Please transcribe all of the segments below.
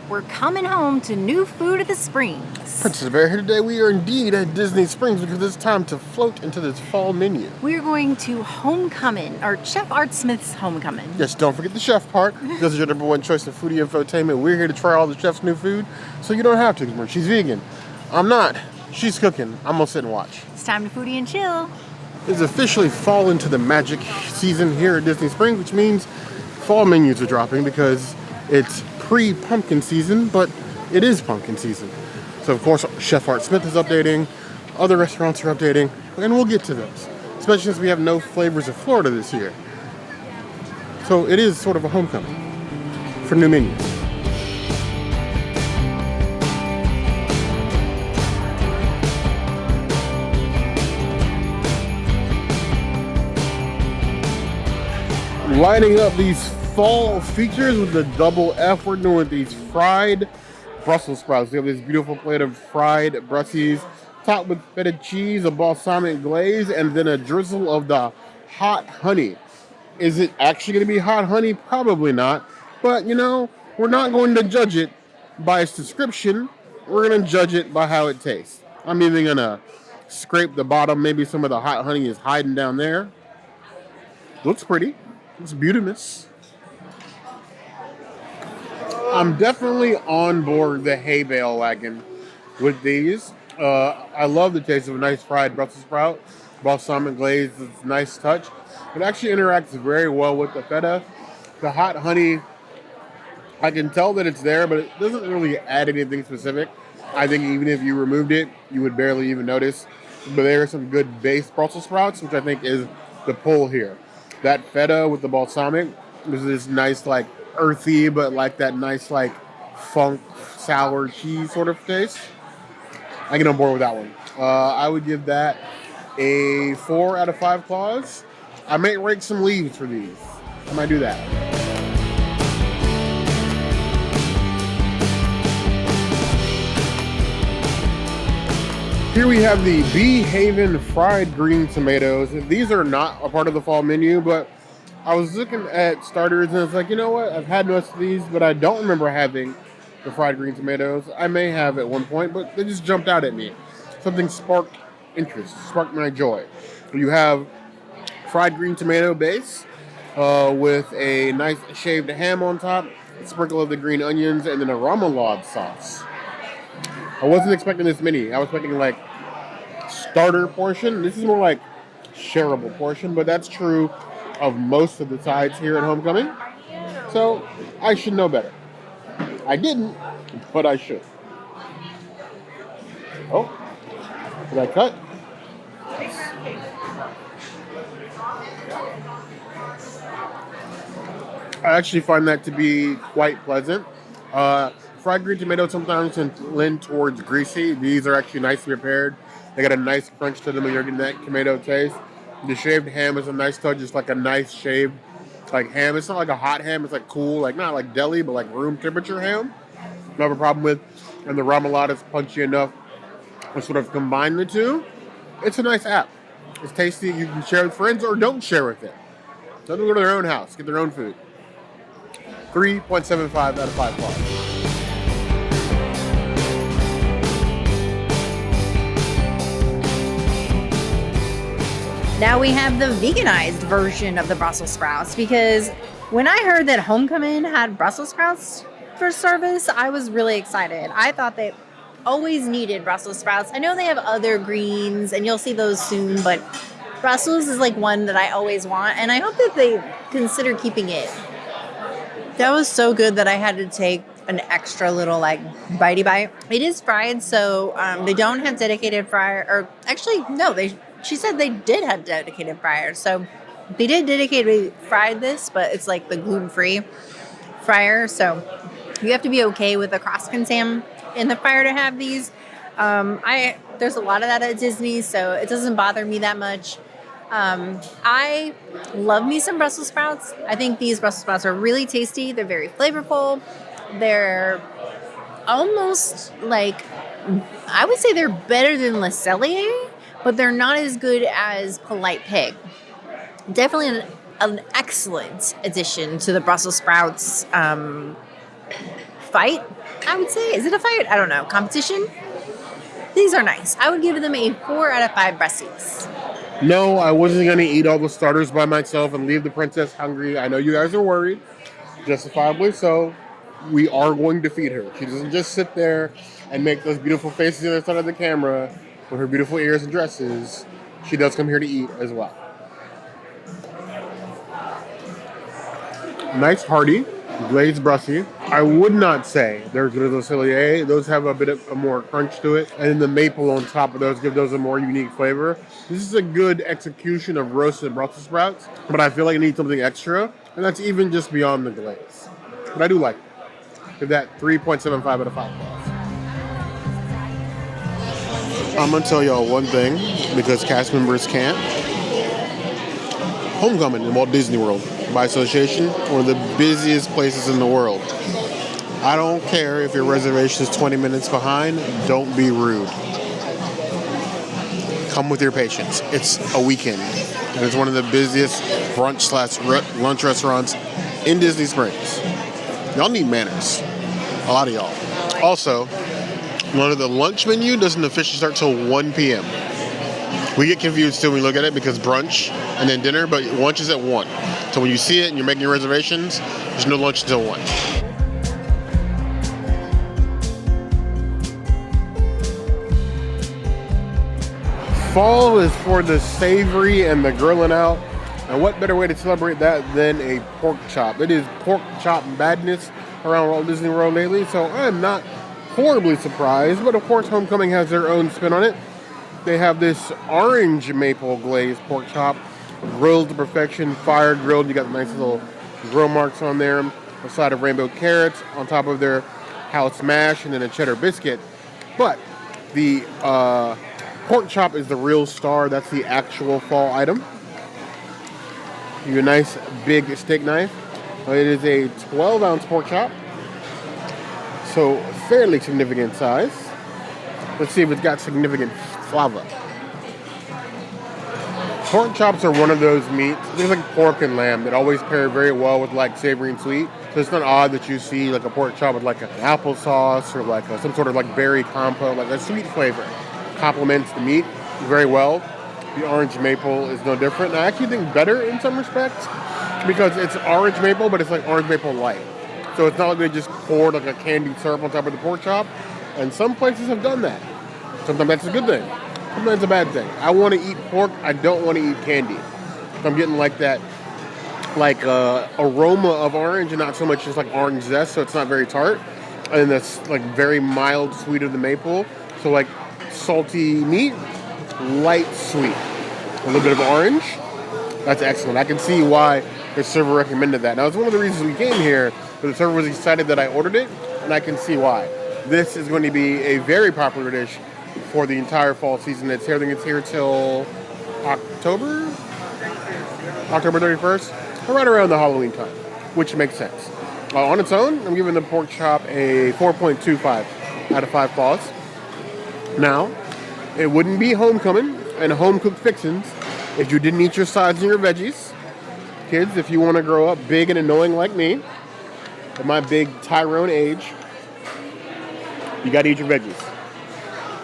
We're coming home to new food at the Springs. Princess Bear here today. We are indeed at Disney Springs because it's time to float into this fall menu. We're going to Homecomin, or Chef Art Smith's Homecomin. Yes, don't forget the chef part. This is your number one choice of foodie infotainment. We're here to try all the chef's new food, so you don't have to. Remember, she's vegan. I'm not. She's cooking. I'm gonna sit and watch. It's time to foodie and chill. It's officially fall into the magic season here at Disney Springs, which means fall menus are dropping because it's pre-pumpkin season, but it is pumpkin season. So of course, Chef Art Smith is updating, other restaurants are updating, and we'll get to those, especially since we have no flavors of Florida this year. So it is sort of a homecoming for new menus. Lining up these fall features with the double F, we're doing these fried Brussels sprouts. We have this beautiful plate of fried Brussels, topped with feta cheese, a balsamic glaze, and then a drizzle of the hot honey. Is it actually going to be hot honey? Probably not. But, you know, we're not going to judge it by its description. We're going to judge it by how it tastes. I'm even going to scrape the bottom. Maybe some of the hot honey is hiding down there. Looks pretty. It's beautimous. I'm definitely on board the hay bale wagon with these. I love the taste of a nice fried Brussels sprout. Balsamic glaze is a nice touch. It actually interacts very well with the feta. The hot honey, I can tell that it's there, but it doesn't really add anything specific. I think even if you removed it, you would barely even notice. But there are some good base Brussels sprouts, which I think is the pull here. That feta with the balsamic is this nice, like, earthy, but like that nice, like, funk, sour cheese sort of taste. I get on board with that one. I would give that a 4 out of 5 claws. I may rake some leaves for these. I might do that. Here we have the Bee Haven fried green tomatoes. These are not a part of the fall menu, but I was looking at starters and it's like, you know what? I've had most of these, but I don't remember having the fried green tomatoes. I may have at one point, but they just jumped out at me. Something sparked interest, sparked my joy. You have fried green tomato base with a nice shaved ham on top, a sprinkle of the green onions, and then a remoulade sauce. I wasn't expecting this many. I was expecting like starter portion. This is more like shareable portion, but that's true of most of the sides here at Homecomin. So I should know better. I didn't, but I should. Oh, did I cut? I actually find that to be quite pleasant. Fried green tomatoes sometimes can lend towards greasy. These are actually nicely prepared. They got a nice crunch to them when you're getting that tomato taste. The shaved ham is a nice touch, just like a nice shaved like ham. It's not like a hot ham. It's like cool, like not like deli, but like room temperature ham. Don't have a problem with. And the remoulade is punchy enough to sort of combine the two. It's a nice app. It's tasty. You can share with friends or don't share with it. Let them go to their own house, get their own food. 3.75 out of 5 claws. Now we have the veganized version of the Brussels sprouts, because when I heard that Homecomin had Brussels sprouts for service, I was really excited. I thought they always needed Brussels sprouts. I know they have other greens, and you'll see those soon, but Brussels is like one that I always want, and I hope that they consider keeping it. That was so good that I had to take an extra little like bitey bite. It is fried, so they don't have dedicated fryer, or actually, no, she said they did have dedicated fryers. So they did dedicatedly fry this, but it's like the gluten-free fryer. So you have to be okay with the cross-contam in the fryer to have these. There's a lot of that at Disney, so it doesn't bother me that much. I love me some Brussels sprouts. I think these Brussels sprouts are really tasty. They're very flavorful. They're almost like, I would say they're better than Le Cellier, but they're not as good as Polite Pig. Definitely an excellent addition to the Brussels sprouts fight. I would say, is it a fight? I don't know. Competition? These are nice. I would give them a 4 out of 5 breasties. No, I wasn't going to eat all the starters by myself and leave the princess hungry. I know you guys are worried, justifiably so. We are going to feed her. She doesn't just sit there and make those beautiful faces on the side of the camera with her beautiful ears and dresses. She does come here to eat as well. Nice hearty glazed brussy. I would not say they're good as those Cellier. Those have a bit of a more crunch to it. And then the maple on top of those give those a more unique flavor. This is a good execution of roasted Brussels sprouts, but I feel like I need something extra. And that's even just beyond the glaze. But I do like it. Give that 3.75 out of 5 claws. I'm going to tell y'all one thing, because cast members can't. Homecomin in Walt Disney World, by association, one of the busiest places in the world. I don't care if your reservation is 20 minutes behind, don't be rude. Come with your patience. It's a weekend, and it's one of the busiest brunch/lunch restaurants in Disney Springs. Y'all need manners. A lot of y'all. Also, one of the lunch menu doesn't officially start till 1 p.m. We get confused too when we look at it because brunch and then dinner, but lunch is at 1. So when you see it and you're making your reservations, there's no lunch until 1. Fall is for the savory and the grilling out. And what better way to celebrate that than a pork chop? It is pork chop madness around Walt Disney World lately, so I'm not horribly surprised. But of course, Homecomin has their own spin on it. They have this orange maple glazed pork chop, grilled to perfection, fire grilled. You got the nice little grill marks on there, a side of rainbow carrots on top of their house mash, and then a cheddar biscuit. But the pork chop is the real star. That's the actual fall item. Your nice big steak knife. It is a 12-ounce pork chop, so fairly significant size. Let's see if it's got significant flavor. Pork chops are one of those meats, just like pork and lamb, that always pair very well with like savory and sweet. So it's not odd that you see like a pork chop with like an applesauce or like some sort of like berry compote, like a sweet flavor. Complements the meat very well. The orange maple is no different. And I actually think better in some respects because it's orange maple, but it's like orange maple light. So it's not like they just poured like a candied syrup on top of the pork chop. And some places have done that. Sometimes that's a good thing. Sometimes it's a bad thing. I want to eat pork. I don't want to eat candy. So I'm getting like that, like aroma of orange and not so much just like orange zest. So it's not very tart. And then that's like very mild sweet of the maple. So like salty meat, light sweet. A little bit of orange. That's excellent. I can see why the server recommended that. Now, it's one of the reasons we came here, but the server was excited that I ordered it, and I can see why. This is going to be a very popular dish for the entire fall season. I think it's here till October 31st, or right around the Halloween time, which makes sense. On its own, I'm giving the pork chop a 4.25 out of 5 claws. Now, it wouldn't be Homecomin and home-cooked fixins if you didn't eat your sides and your veggies. Kids, if you want to grow up big and annoying like me, at my big Tyrone age, you got to eat your veggies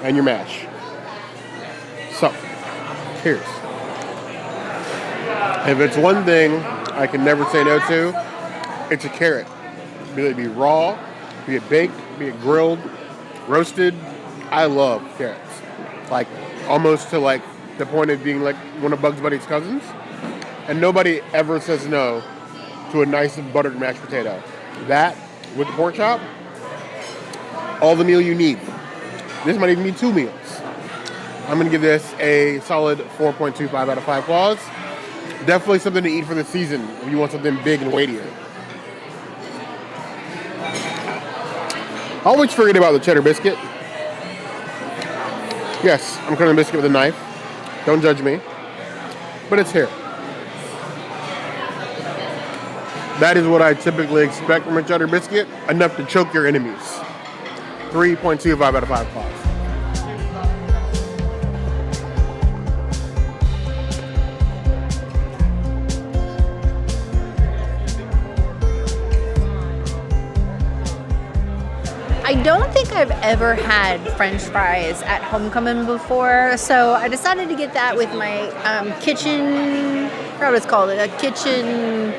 and your mash. So, cheers. If it's one thing I can never say no to, it's a carrot. Be it be raw, be it baked, be it grilled, roasted. I love carrots. Like, almost to like the point of being like one of Bugs Bunny's cousins. And nobody ever says no to a nice buttered mashed potato. That, with the pork chop, all the meal you need. This might even be 2 meals. I'm going to give this a solid 4.25 out of 5 claws. Definitely something to eat for the season if you want something big and weightier. I always forget about the cheddar biscuit. Yes, I'm cutting a biscuit with a knife. Don't judge me. But it's here. That is what I typically expect from a cheddar biscuit. Enough to choke your enemies. 3.25 out of 5 claws. I don't think I've ever had French fries at Homecomin before, so I decided to get that with my kitchen. I forgot what it's called. A kitchen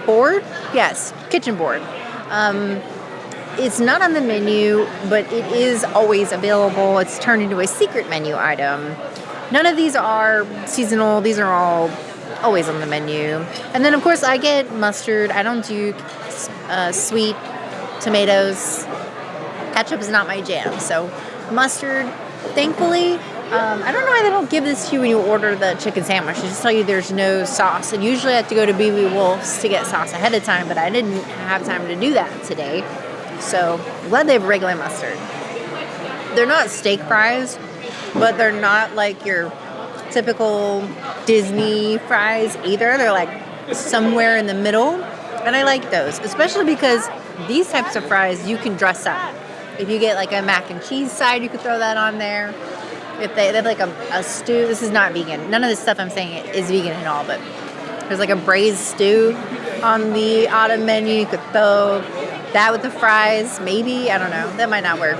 board? Yes, kitchen board. It's not on the menu, but it is always available. It's turned into a secret menu item. None of these are seasonal. These are all always on the menu. And then, of course, I get mustard. I don't do sweet tomatoes. Ketchup is not my jam. So mustard, thankfully, I don't know why they don't give this to you when you order the chicken sandwich. They just tell you there's no sauce. And usually I have to go to BB Wolf's to get sauce ahead of time, but I didn't have time to do that today. So I'm glad they have regular mustard. They're not steak fries, but they're not like your typical Disney fries either. They're like somewhere in the middle. And I like those, especially because these types of fries you can dress up. If you get like a mac and cheese side, you could throw that on there. If they have like a stew, this is not vegan. None of this stuff I'm saying is vegan at all, but there's like a braised stew on the autumn menu. You could throw that with the fries, maybe. I don't know. That might not work.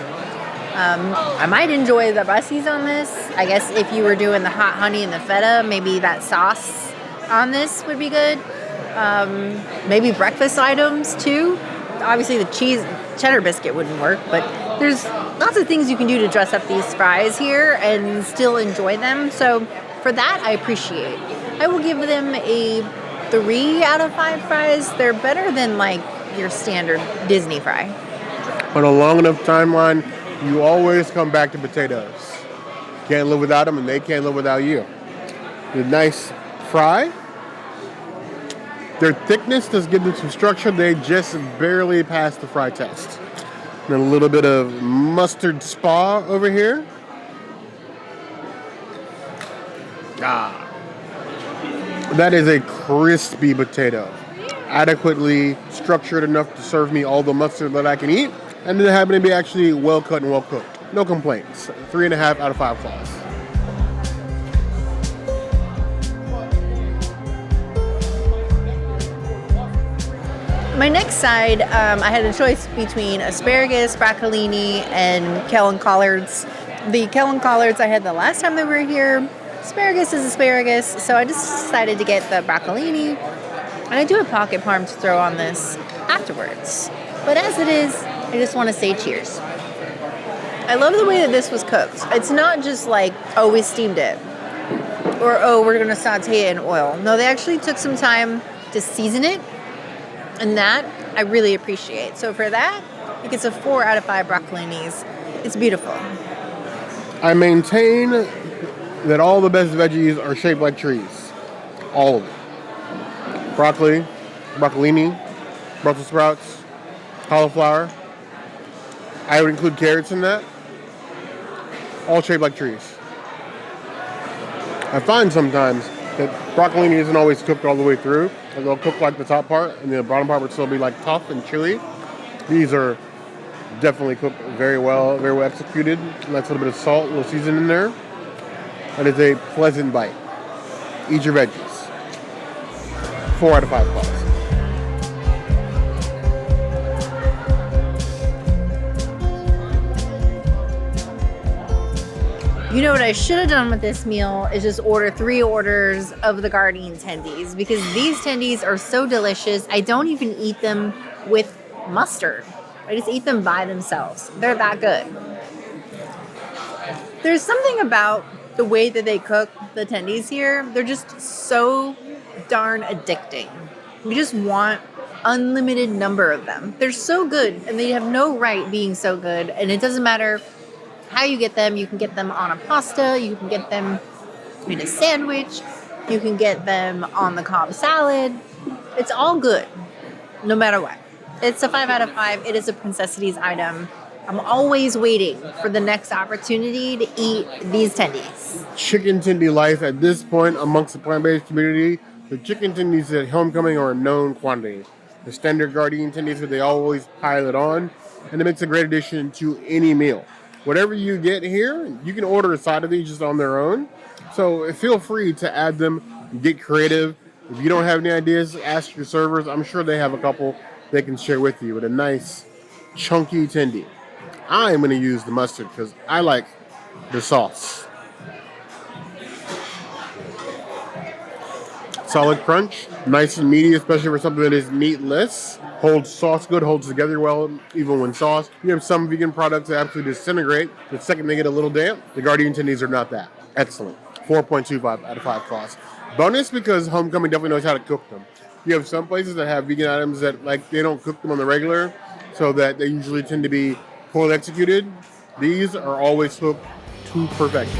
I might enjoy the bussies on this. I guess if you were doing the hot honey and the feta, maybe that sauce on this would be good. Maybe breakfast items too. Obviously the cheddar biscuit wouldn't work, but there's lots of things you can do to dress up these fries here and still enjoy them. So for that, I appreciate. I will give them a 3 out of 5 fries. They're better than like your standard Disney fry. On a long enough timeline, you always come back to potatoes. Can't live without them, and they can't live without you. The nice fry. Their thickness does give them some structure. They just barely passed the fry test. And a little bit of mustard spa over here. That is a crispy potato. Adequately structured enough to serve me all the mustard that I can eat. And then happen to be actually well cut and well cooked. No complaints. 3.5 out of 5 claws. My next side, I had a choice between asparagus, broccolini, and kale and collards. The kale and collards I had the last time they were here. Asparagus is asparagus, so I just decided to get the broccolini. And I do have pocket parm to throw on this afterwards. But as it is, I just want to say cheers. I love the way that this was cooked. It's not just like, oh, we steamed it. Or, oh, we're going to saute it in oil. No, they actually took some time to season it. And that I really appreciate. So for that, it gets a 4 out of 5 broccolinis. It's beautiful. I maintain that all the best veggies are shaped like trees. All of them. Broccoli, broccolini, Brussels sprouts, cauliflower. I would include carrots in that. All shaped like trees. I find sometimes that broccolini isn't always cooked all the way through. They'll cook like the top part, and the bottom part would still be like tough and chewy. These are definitely cooked very well executed. Nice little bit of salt, a little season in there. And it's a pleasant bite. Eat your veggies. 4 out of 5 claws. You know what I should have done with this meal is just order 3 orders of the Gardein tendies, because these tendies are so delicious. I don't even eat them with mustard. I just eat them by themselves. They're that good. There's something about the way that they cook the tendies here. They're just so darn addicting. You just want unlimited number of them. They're so good, and they have no right being so good, and it doesn't matter how you get them. You can get them on a pasta, you can get them in a sandwich, you can get them on the Cobb salad. It's all good, no matter what. It's a 5 out of 5. It is a Princessities item. I'm always waiting for the next opportunity to eat these tendies. Chicken tendy life at this point amongst the plant-based community. The chicken tendies at Homecomin are a known quantity. The standard Gardein tendies that they always pile it on, and it makes a great addition to any meal. Whatever you get here, you can order a side of these just on their own. So feel free to add them, get creative. If you don't have any ideas, ask your servers. I'm sure they have a couple they can share with you. But a nice chunky tendy. I'm going to use the mustard because I like the sauce. Solid crunch, nice and meaty, especially for something that is meatless. Holds sauce good, holds together well, even when sauced. You have some vegan products that absolutely disintegrate the second they get a little damp. The Gardein tendies are not that. Excellent. 4.25 out of 5 claws. Bonus because Homecomin definitely knows how to cook them. You have some places that have vegan items that like they don't cook them on the regular, so that they usually tend to be poorly executed. These are always cooked to perfection.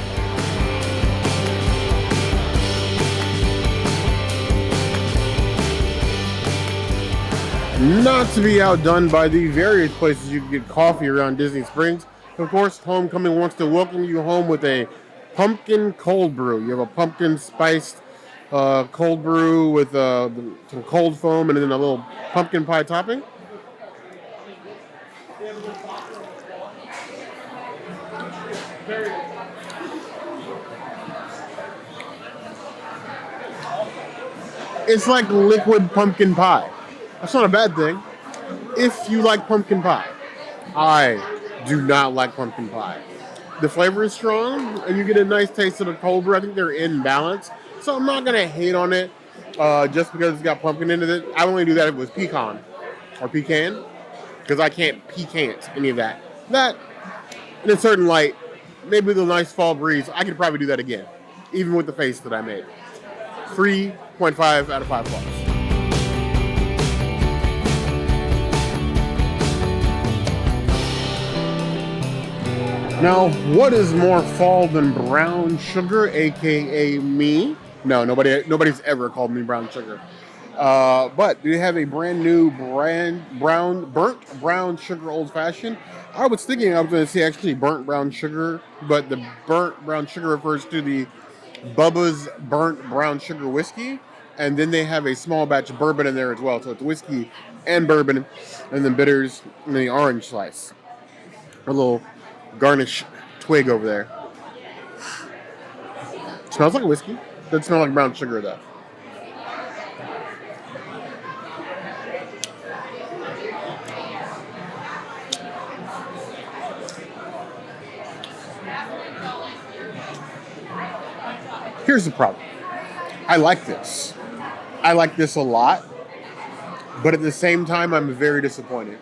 Not to be outdone by the various places you can get coffee around Disney Springs. Of course, Homecomin wants to welcome you home with a pumpkin cold brew. You have a pumpkin spiced cold brew with some cold foam and then a little pumpkin pie topping. It's like liquid pumpkin pie. That's not a bad thing if you like pumpkin pie. I do not like pumpkin pie. The flavor is strong, and you get a nice taste of the cold brew. I think they're in balance, so I'm not gonna hate on it just because it's got pumpkin in it. I only do that if it was pecan or pecan, because I can't pecant any of that. That, in a certain light, maybe with a nice fall breeze, I could probably do that again, even with the face that I made. 3.5 out of 5 claws. Now, what is more fall than brown sugar, aka me? No, nobody's ever called me brown sugar. But do you have a brand new burnt brown sugar old fashioned? I was thinking I was going to say actually burnt brown sugar, but the burnt brown sugar refers to the Bubba's burnt brown sugar whiskey, and then they have a small batch of bourbon in there as well. So it's whiskey and bourbon, and then bitters, and then the orange slice. A little garnish twig over there. Smells like a whiskey. Doesn't smell like brown sugar though. Here's the problem. I like this. I like this a lot, but at the same time, I'm very disappointed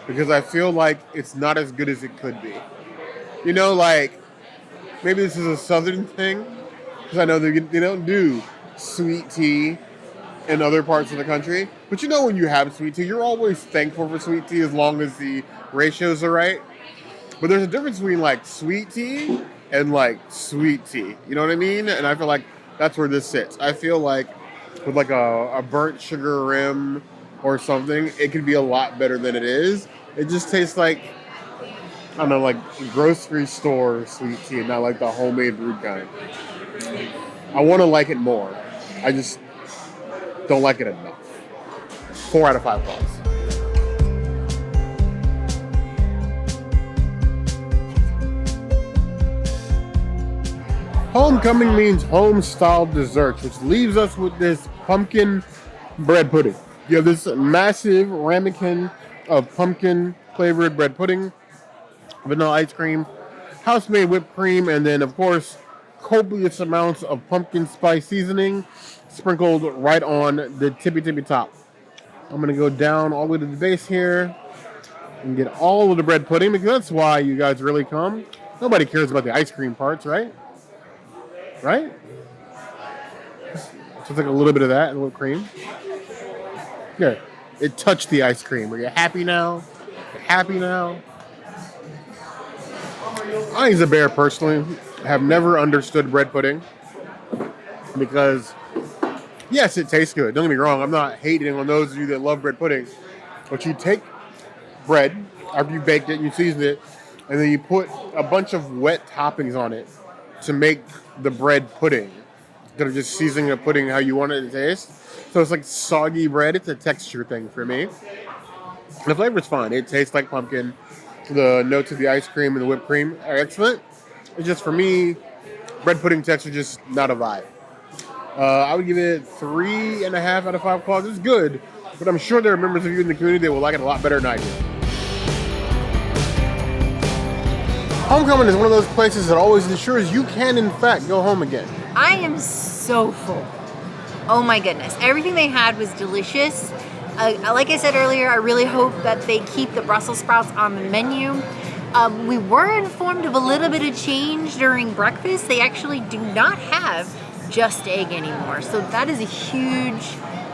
because I feel like it's not as good as it could be. You know, like, maybe this is a southern thing, because I know they don't do sweet tea in other parts of the country. But you know when you have sweet tea, you're always thankful for sweet tea as long as the ratios are right. But there's a difference between, like, sweet tea and, like, sweet tea. You know what I mean? And I feel like that's where this sits. I feel like with, like, a burnt sugar rim or something, it could be a lot better than it is. It just tastes like, I don't know, like grocery store sweet tea, not like the homemade brewed kind. I want to like it more. I just don't like it enough. 4 out of 5 claws. Homecomin means home-style desserts, which leaves us with this pumpkin bread pudding. You have this massive ramekin of pumpkin-flavored bread pudding, vanilla ice cream, house-made whipped cream, and then, of course, copious amounts of pumpkin spice seasoning sprinkled right on the tippy top. I'm going to go down all the way to the base here and get all of the bread pudding, because that's why you guys really come. Nobody cares about the ice cream parts, right? Right? So take a little bit of that and a little cream. Good. It touched the ice cream. Are you happy now? You're happy now? I, as a bear, personally, have never understood bread pudding because, yes, it tastes good. Don't get me wrong. I'm not hating on those of you that love bread pudding. But you take bread after you baked it and you season it, and then you put a bunch of wet toppings on it to make the bread pudding instead of just seasoning the pudding how you want it to taste. So it's like soggy bread. It's a texture thing for me. The flavor's fine. It tastes like pumpkin. The notes of the ice cream and the whipped cream are excellent. It's just, for me, bread pudding texture just not a vibe. I would give it 3.5 out of 5 claws. It's good, but I'm sure there are members of you in the community that will like it a lot better than I do. Homecoming is one of those places that always ensures you can, in fact, go home again. I am so full. Oh my goodness. Everything they had was delicious. Like I said earlier, I really hope that they keep the Brussels sprouts on the menu. We were informed of a little bit of change during breakfast. They actually do not have just egg anymore. So that is a huge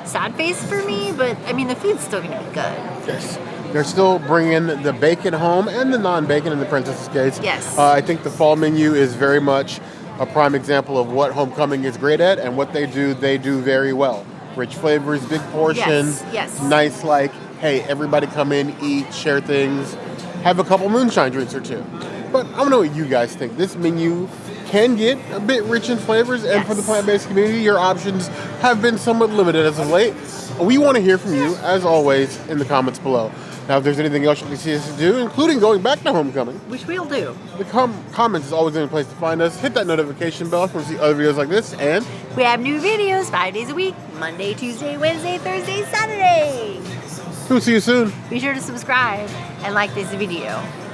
sad face for me, but I mean, the food's still gonna be good. Yes. They're still bringing the bacon home and the non-bacon in the Princess's case. Yes. I think the fall menu is very much a prime example of what Homecoming is great at, and what they do very well. Rich flavors, big portions. Yes. Nice, like, hey, everybody come in, eat, share things, have a couple moonshine drinks or two. But I don't know what you guys think. This menu can get a bit rich in flavors, and for the plant-based community, your options have been somewhat limited as of late. We want to hear from you, as always, in the comments below. Now, if there's anything else you can see us do, including going back to Homecoming, which we'll do, the comments is always a place to find us. Hit that notification bell if you want to see other videos like this, and we have new videos 5 days a week, Monday, Tuesday, Wednesday, Thursday, Saturday. We'll see you soon. Be sure to subscribe and like this video.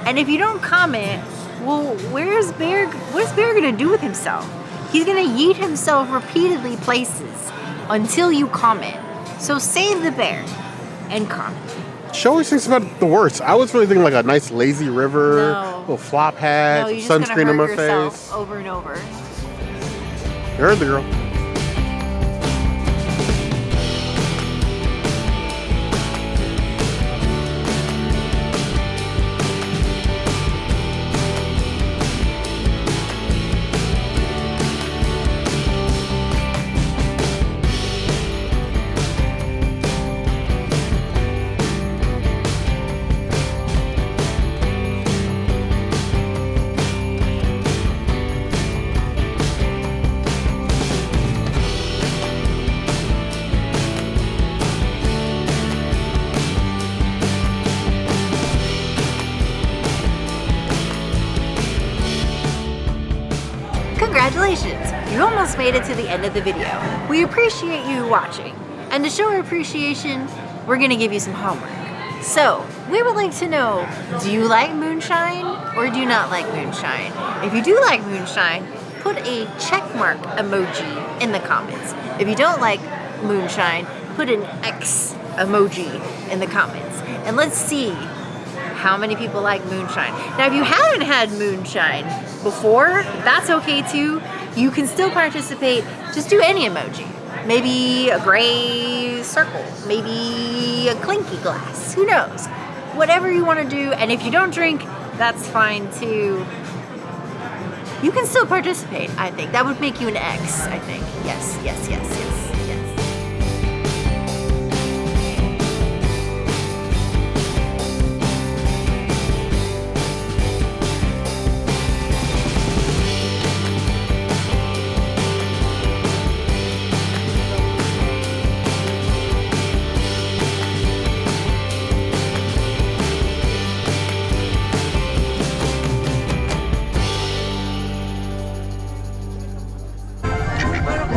And if you don't comment, well, what's Bear gonna do with himself? He's gonna yeet himself repeatedly places until you comment. So save the bear and comment. She always thinks about the worst. I was really thinking like a nice lazy river, little flop hat, sunscreen on my face. Over and over. You heard the girl. Congratulations! You almost made it to the end of the video. We appreciate you watching. And to show our appreciation, we're gonna give you some homework. So, we would like to know, do you like moonshine or do you not like moonshine? If you do like moonshine, put a check mark emoji in the comments. If you don't like moonshine, put an X emoji in the comments. And let's see how many people like moonshine. Now, if you haven't had moonshine before, that's okay too. You can still participate. Just do any emoji. Maybe a gray circle, maybe a clinky glass, who knows? Whatever you want to do, and if you don't drink, that's fine too. You can still participate, I think. That would make you an X, I think. Yes, yes, yes, yes.